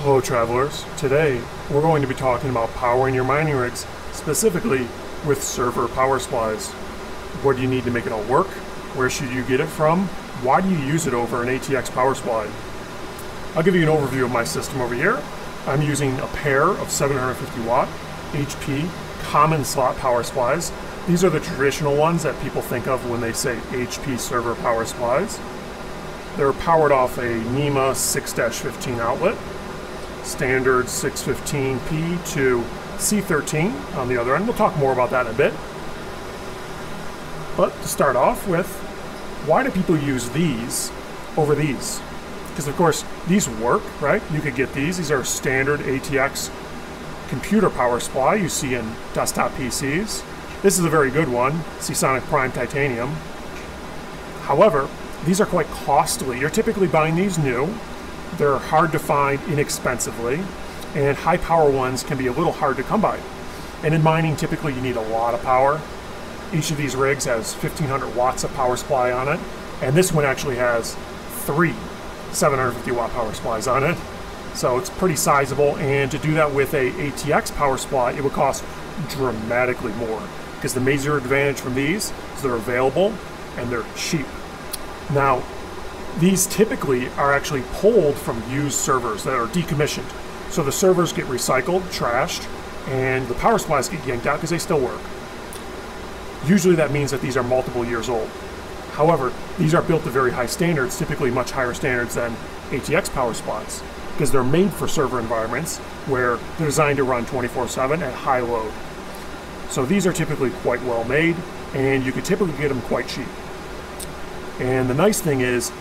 Hello travelers, today we're going to be talking about powering your mining rigs, specifically with server power supplies. What do you need to make it all work? Where should you get it from? Why do you use it over an ATX power supply? I'll give you an overview of my system over here. I'm using a pair of 750 watt HP common slot power supplies. These are the traditional ones that people think of when they say HP server power supplies. They're powered off a NEMA 6-15 outlet. Standard 615P to C13 on the other end. We'll talk more about that in a bit. But to start off with, why do people use these over these? Because of course these work, right? You could get these. These are standard ATX computer power supply you see in desktop PCs. This is a very good one, Seasonic Prime Titanium. However, these are quite costly. You're typically buying these new. They're hard to find inexpensively, and high power ones can be a little hard to come by. And in mining, typically you need a lot of power. Each of these rigs has 1500 watts of power supply on it, and this one actually has 3 750 watt power supplies on it. So it's pretty sizable, and to do that with a ATX power supply, it would cost dramatically more, because the major advantage from these is they're available and they're cheap. Now, these typically are actually pulled from used servers that are decommissioned. So the servers get recycled, trashed, and the power supplies get yanked out because they still work. Usually that means that these are multiple years old. However, these are built to very high standards, typically much higher standards than ATX power supplies, because they're made for server environments where they're designed to run 24/7 at high load. So these are typically quite well made, and you can typically get them quite cheap. And the nice thing is,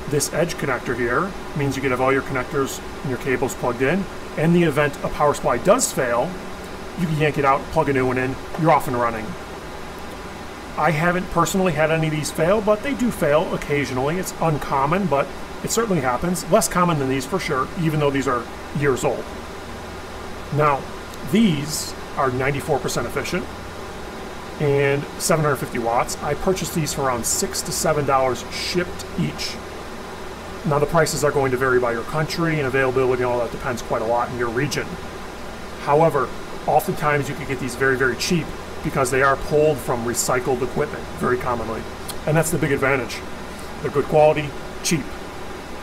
this edge connector here means you can have all your connectors and your cables plugged in. In the event a power supply does fail, you can yank it out, plug a new one in, you're off and running. I haven't personally had any of these fail, but they do fail occasionally. It's uncommon, but it certainly happens. Less common than these for sure, even though these are years old. Now, these are 94% efficient and 750 watts. I purchased these for around $6 to $7 shipped each. Now the prices are going to vary by your country, and availability and all that depends quite a lot in your region. However, oftentimes you can get these very, very cheap because they are pulled from recycled equipment very commonly. And that's the big advantage. They're good quality, cheap.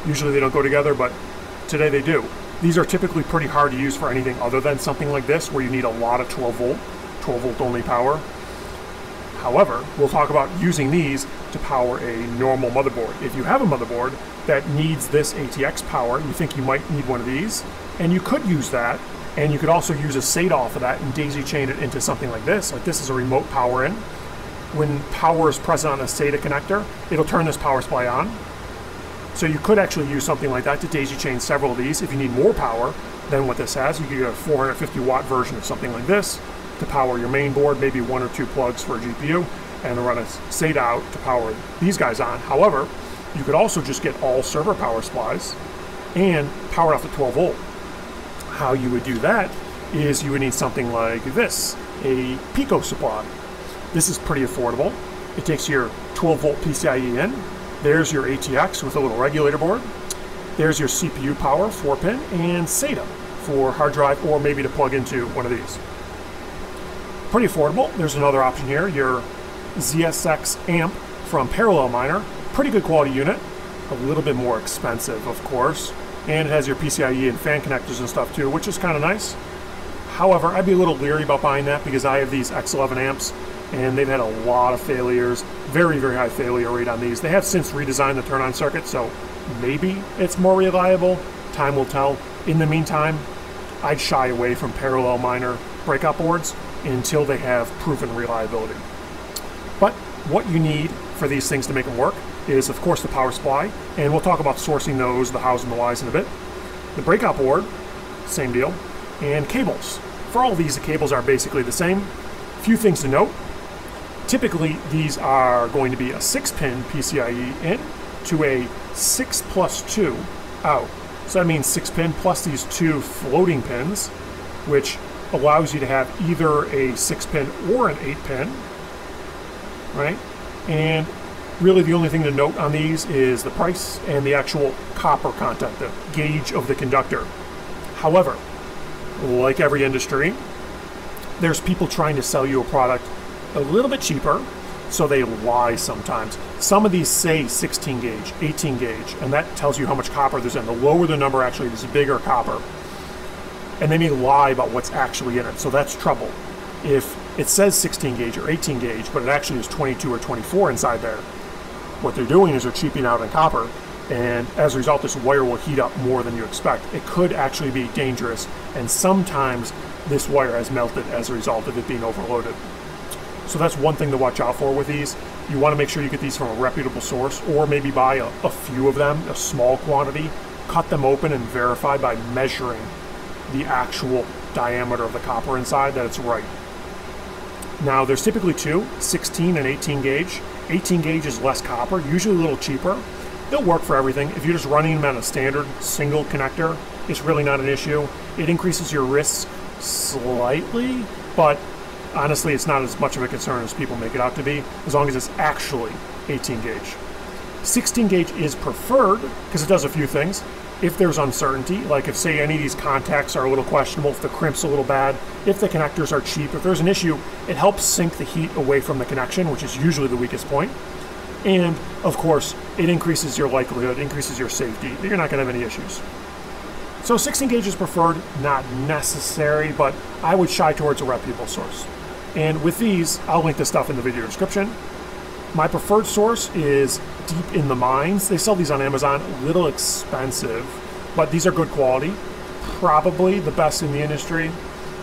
Usually they don't go together, but today they do. These are typically pretty hard to use for anything other than something like this, where you need a lot of 12 volt only power. However, we'll talk about using these to power a normal motherboard. If you have a motherboard that needs this ATX power, you think you might need one of these, and you could use that, and you could also use a SATA off of that and daisy chain it into something like this. Like this is a remote power in. When power is present on a SATA connector, it'll turn this power supply on. So you could actually use something like that to daisy chain several of these. If you need more power than what this has, you could get a 450 watt version of something like this to power your main board, maybe 1 or 2 plugs for a GPU, and run a SATA out to power these guys on. However, you could also just get all server power supplies and power off the 12 volt. How you would do that is you would need something like this, a Pico supply. This is pretty affordable. It takes your 12 volt PCIe in. There's your ATX with a little regulator board. There's your CPU power, 4-pin, and SATA for hard drive, or maybe to plug into one of these. Pretty affordable. There's another option here, your ZSX amp from Parallel Miner. Pretty good quality unit. A little bit more expensive, of course. And it has your PCIe and fan connectors and stuff too, which is kind of nice. However, I'd be a little leery about buying that because I have these X11 amps and they've had a lot of failures. Very, very high failure rate on these. They have since redesigned the turn-on circuit, so maybe it's more reliable. Time will tell. In the meantime, I'd shy away from Parallel Miner breakout boards until they have proven reliability. But what you need for these things to make them work is, of course, the power supply, and we'll talk about sourcing those, the hows and the whys in a bit. The breakout board, same deal, and cables. For all of these, the cables are basically the same. Few things to note. Typically, these are going to be a 6-pin PCIe in to a 6+2 out. So that means 6-pin plus these 2 floating pins, which allows you to have either a 6-pin or an 8-pin, right? And really the only thing to note on these is the price and the actual copper content, the gauge of the conductor. However, like every industry, there's people trying to sell you a product a little bit cheaper, so they lie sometimes. Some of these say 16 gauge, 18 gauge, and that tells you how much copper there's in. The lower the number, actually, is bigger copper. And they may lie about what's actually in it, so that's trouble. If it says 16 gauge or 18 gauge, but it actually is 22 or 24 inside there, what they're doing is they're cheaping out on copper, and as a result, this wire will heat up more than you expect. It could actually be dangerous, and sometimes this wire has melted as a result of it being overloaded. So that's one thing to watch out for with these. You want to make sure you get these from a reputable source, or maybe buy a few of them, a small quantity, cut them open and verify by measuring the actual diameter of the copper inside that it's right. Now there's typically two, 16 and 18 gauge. 18 gauge is less copper, usually a little cheaper. They'll work for everything. If you're just running them on a standard single connector, it's really not an issue. It increases your risk slightly, but honestly, it's not as much of a concern as people make it out to be, as long as it's actually 18 gauge. 16 gauge is preferred because it does a few things. If there's uncertainty, like if, say, any of these contacts are a little questionable, if the crimp's a little bad, if the connectors are cheap, if there's an issue, it helps sink the heat away from the connection, which is usually the weakest point. And, of course, it increases your likelihood, increases your safety, that you're not going to have any issues. So 16 gauge is preferred, not necessary, but I would shy towards a reputable source. And with these, I'll link this stuff in the video description. My preferred source is deep in the mines. They sell these on Amazon, a little expensive, but these are good quality. Probably the best in the industry,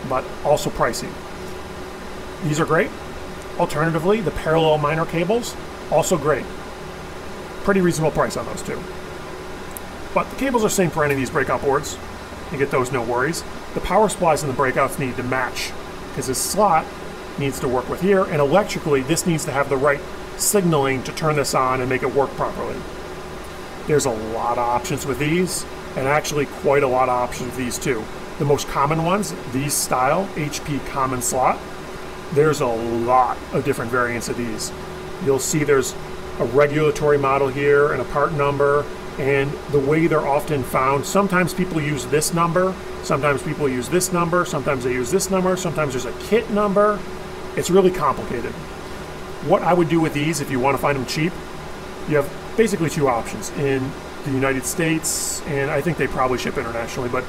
but also pricey. These are great. Alternatively, the parallel miner cables, also great. Pretty reasonable price on those too. But the cables are same for any of these breakout boards. You get those, no worries. The power supplies and the breakouts need to match, because this slot needs to work with here, and electrically this needs to have the right signaling to turn this on and make it work properly. There's a lot of options with these, and actually quite a lot of options with these too. The most common ones, these style HP common slot, there's a lot of different variants of these. You'll see there's a regulatory model here and a part number, and the way they're often found, sometimes people use this number, sometimes people use this number, sometimes they use this number, sometimes there's a kit number. It's really complicated. What I would do with these, if you want to find them cheap, you have basically two options. In the United States, and I think they probably ship internationally, but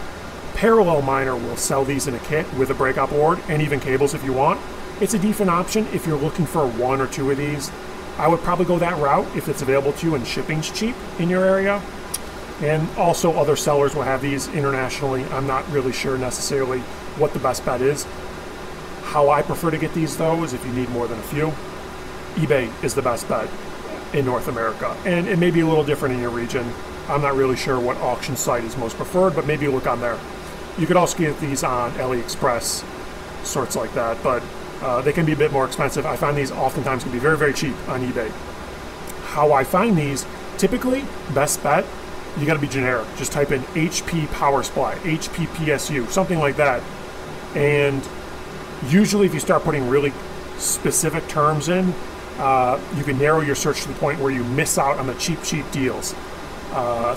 Parallel Miner will sell these in a kit with a breakout board and even cables if you want. It's a decent option if you're looking for one or two of these. I would probably go that route if it's available to you and shipping's cheap in your area. And also other sellers will have these internationally. I'm not really sure necessarily what the best bet is. How I prefer to get these though is if you need more than a few, eBay is the best bet in North America. And it may be a little different in your region. I'm not really sure what auction site is most preferred, but maybe look on there. You could also get these on AliExpress, sorts like that, but they can be a bit more expensive. I find these oftentimes can be very, very cheap on eBay. How I find these, typically, best bet, you gotta be generic. Just type in HP power supply, HP PSU, something like that. And usually if you start putting really specific terms in, you can narrow your search to the point where you miss out on the cheap deals.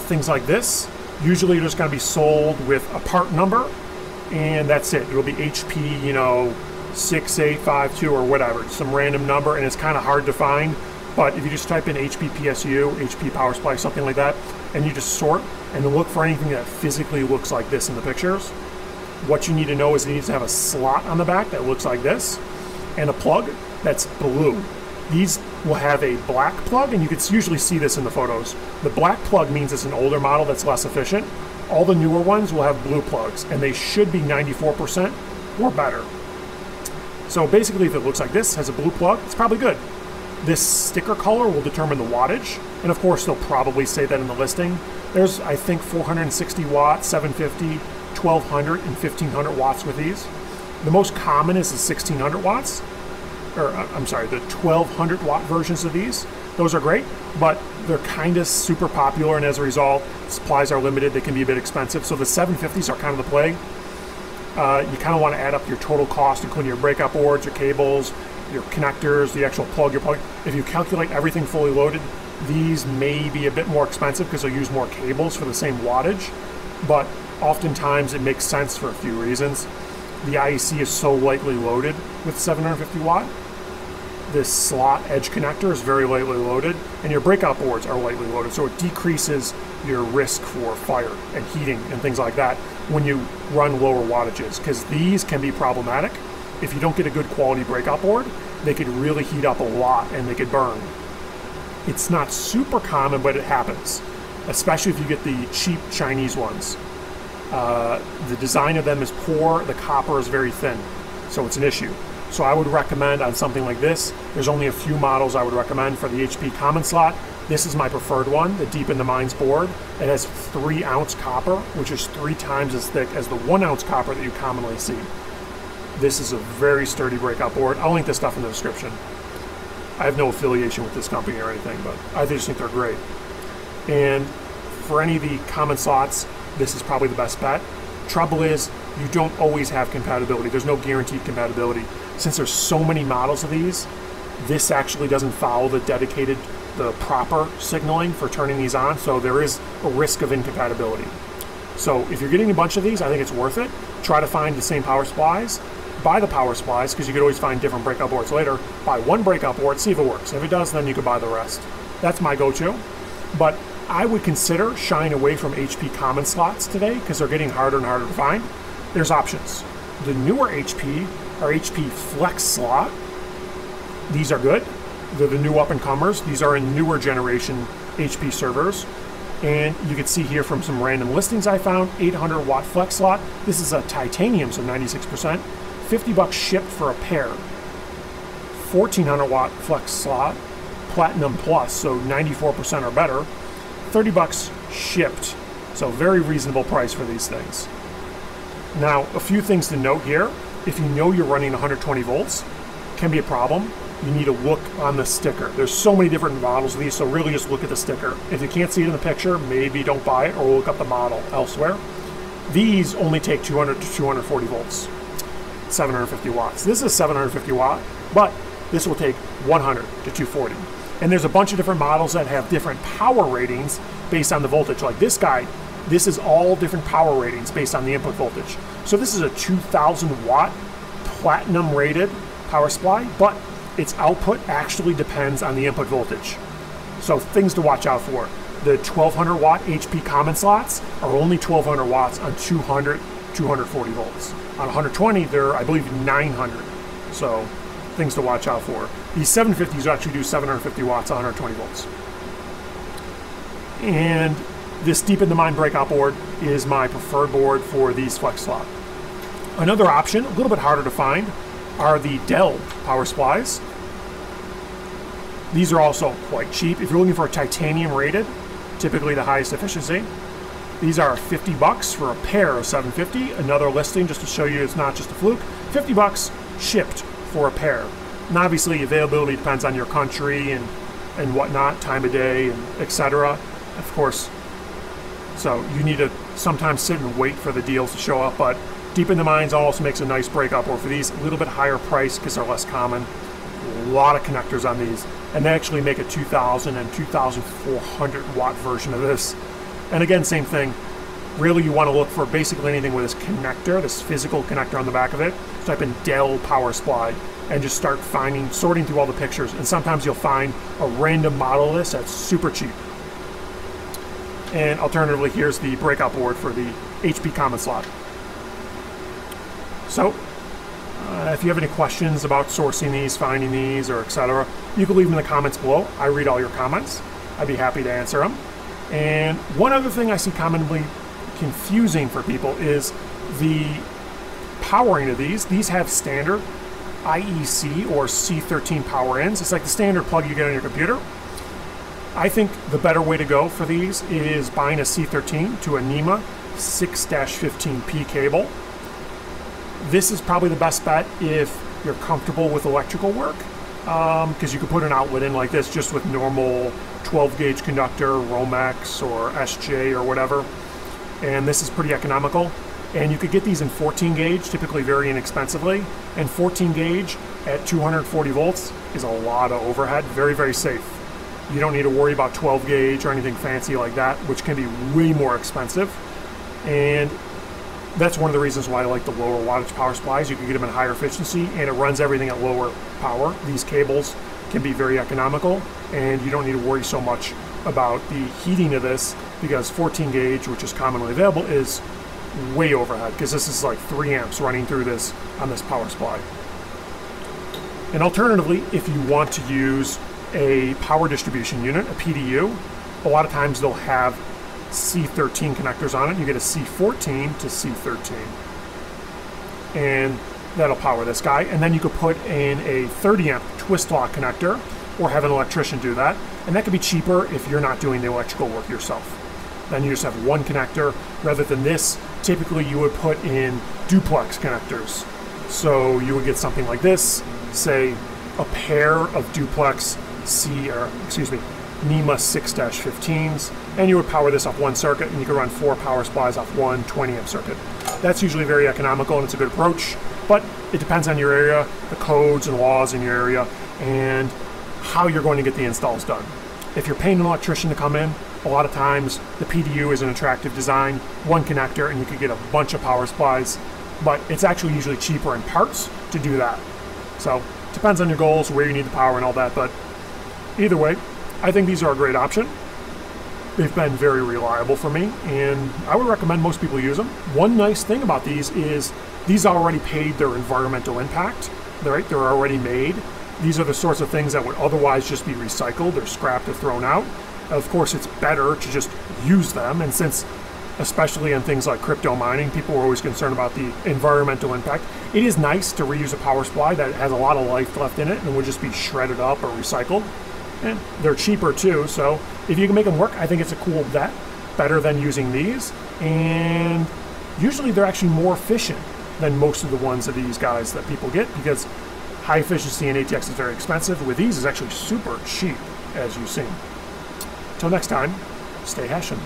Things like this, usually you're just gonna be sold with a part number, and that's it. It'll be HP, 6852 or whatever, some random number, and it's kind of hard to find. But if you just type in HP PSU, HP power supply, something like that, and you just sort and look for anything that physically looks like this in the pictures, what you need to know is it needs to have a slot on the back that looks like this, and a plug that's blue. These will have a black plug, and you can usually see this in the photos. The black plug means it's an older model that's less efficient. All the newer ones will have blue plugs, and they should be 94% or better. So basically, if it looks like this, has a blue plug, it's probably good. This sticker color will determine the wattage, and of course, they'll probably say that in the listing. There's, I think, 460 watts, 750, 1200, and 1500 watts with these. The most common is the 1600 watts, or I'm sorry, the 1200 watt versions of these. Those are great, but they're kind of super popular, and as a result, supplies are limited. They can be a bit expensive, so the 750s are kind of the play. You kind of want to add up your total cost, including your breakout boards, your cables, your connectors, the actual plug you're plugging. If you calculate everything fully loaded, these may be a bit more expensive because they'll use more cables for the same wattage, but oftentimes it makes sense for a few reasons. The IEC is so lightly loaded with 750 watt. This slot edge connector is very lightly loaded, and your breakout boards are lightly loaded, so it decreases your risk for fire and heating and things like that when you run lower wattages, because these can be problematic. If you don't get a good quality breakout board, they could really heat up a lot and they could burn. It's not super common, but it happens, especially if you get the cheap Chinese ones. The design of them is poor, the copper is very thin, so it's an issue. So I would recommend on something like this, there's only a few models I would recommend for the HP common slot. This is my preferred one, the Deep in the Mines board. It has 3 ounce copper, which is 3 times as thick as the 1 ounce copper that you commonly see. This is a very sturdy breakout board. I'll link this stuff in the description. I have no affiliation with this company or anything, but I just think they're great. And for any of the common slots, this is probably the best bet. Trouble is, you don't always have compatibility. There's no guaranteed compatibility. Since there's so many models of these, this actually doesn't follow the proper signaling for turning these on, so there is a risk of incompatibility. So if you're getting a bunch of these, I think it's worth it. Try to find the same power supplies. Buy the power supplies, because you could always find different breakout boards later. Buy one breakout board, see if it works. If it does, then you could buy the rest. That's my go-to. But I would consider shying away from HP common slots today, because they're getting harder and harder to find. There's options. The newer HP are HP Flex slot. These are good. They're the new up-and-comers. These are in newer generation HP servers. And you can see here from some random listings I found, 800 watt flex slot. This is a titanium, so 96%. $50 shipped for a pair. 1400 watt flex slot, platinum plus, so 94% or better. $30 shipped, so very reasonable price for these things. Now, a few things to note here. If you know you're running 120 volts, can be a problem. You need to look on the sticker. There's so many different models of these, so really just look at the sticker. If you can't see it in the picture, maybe don't buy it, or look up the model elsewhere. These only take 200 to 240 volts, 750 watts. This is 750 watt, but this will take 100 to 240. And there's a bunch of different models that have different power ratings based on the voltage. Like this guy, this is all different power ratings based on the input voltage. So this is a 2000 watt platinum rated power supply, but its output actually depends on the input voltage. So things to watch out for. The 1200 watt HP common slots are only 1200 watts on 200, 240 volts. On 120, they're, I believe, 900. So things to watch out for. These 750s actually do 750 watts on 120 volts. And this Deep in the Mine breakout board is my preferred board for these flex slot. Another option, a little bit harder to find, are the Dell power supplies. These are also quite cheap. If you're looking for a titanium rated, typically the highest efficiency, these are $50 for a pair of 750. Another listing just to show you it's not just a fluke. $50 shipped for a pair. And obviously availability depends on your country and whatnot, time of day, and etc. Of course, so you need to sometimes sit and wait for the deals to show up, but Deep in the Mines also makes a nice breakout board for these. A little bit higher price because they're less common. A lot of connectors on these. And they actually make a 2000 and 2400 watt version of this. And again, same thing. Really, you want to look for basically anything with this connector, this physical connector on the back of it. Type in Dell power supply and just start sorting through all the pictures. And sometimes you'll find a random model of this that's super cheap. And alternatively, here's the breakout board for the HP common slot. So, if you have any questions about sourcing these, finding these, or etc., you can leave them in the comments below. I read all your comments. I'd be happy to answer them. And one other thing I see commonly confusing for people is the powering of these. These have standard IEC or C13 power ends. It's like the standard plug you get on your computer. I think the better way to go for these is buying a C13 to a NEMA 6-15P cable. This is probably the best bet if you're comfortable with electrical work, because you could put an outlet in like this just with normal 12 gauge conductor, Romex or SJ or whatever. And this is pretty economical. And you could get these in 14 gauge, typically very inexpensively. And 14 gauge at 240 volts is a lot of overhead, very, very safe. You don't need to worry about 12 gauge or anything fancy like that, which can be way more expensive. And That's one of the reasons why I like the lower wattage power supplies. You can get them in higher efficiency, and it runs everything at lower power. These cables can be very economical, and you don't need to worry so much about the heating of this, because 14 gauge, which is commonly available, is way overhead, because this is like 3 amps running through this on this power supply. And alternatively, if you want to use a power distribution unit, a PDU, a lot of times they'll have C13 connectors on it. You get a C14 to C13, and that'll power this guy. And then you could put in a 30 amp twist lock connector, or have an electrician do that, and that could be cheaper if you're not doing the electrical work yourself. Then you just have one connector rather than this. Typically you would put in duplex connectors, so you would get something like this, say a pair of duplex NEMA 6-15s, and you would power this off one circuit, and you could run 4 power supplies off one 20 amp circuit. That's usually very economical, and it's a good approach, but it depends on your area, the codes and laws in your area, and how you're going to get the installs done. If you're paying an electrician to come in, a lot of times the PDU is an attractive design, one connector, and you could get a bunch of power supplies, but it's actually usually cheaper in parts to do that. So depends on your goals, where you need the power and all that, but either way, I think these are a great option. They've been very reliable for me, and I would recommend most people use them. One nice thing about these is these already paid their environmental impact, right? They're already made. These are the sorts of things that would otherwise just be recycled or scrapped or thrown out. Of course, it's better to just use them, and since, especially in things like crypto mining, people are always concerned about the environmental impact, it is nice to reuse a power supply that has a lot of life left in it and would just be shredded up or recycled. And they're cheaper too, so if you can make them work, I think it's a cool bet, better than using these, and usually they're actually more efficient than most of the ones of these guys that people get, because high efficiency in ATX is very expensive. With these, it's actually super cheap, as you've seen. Till next time, stay hashing.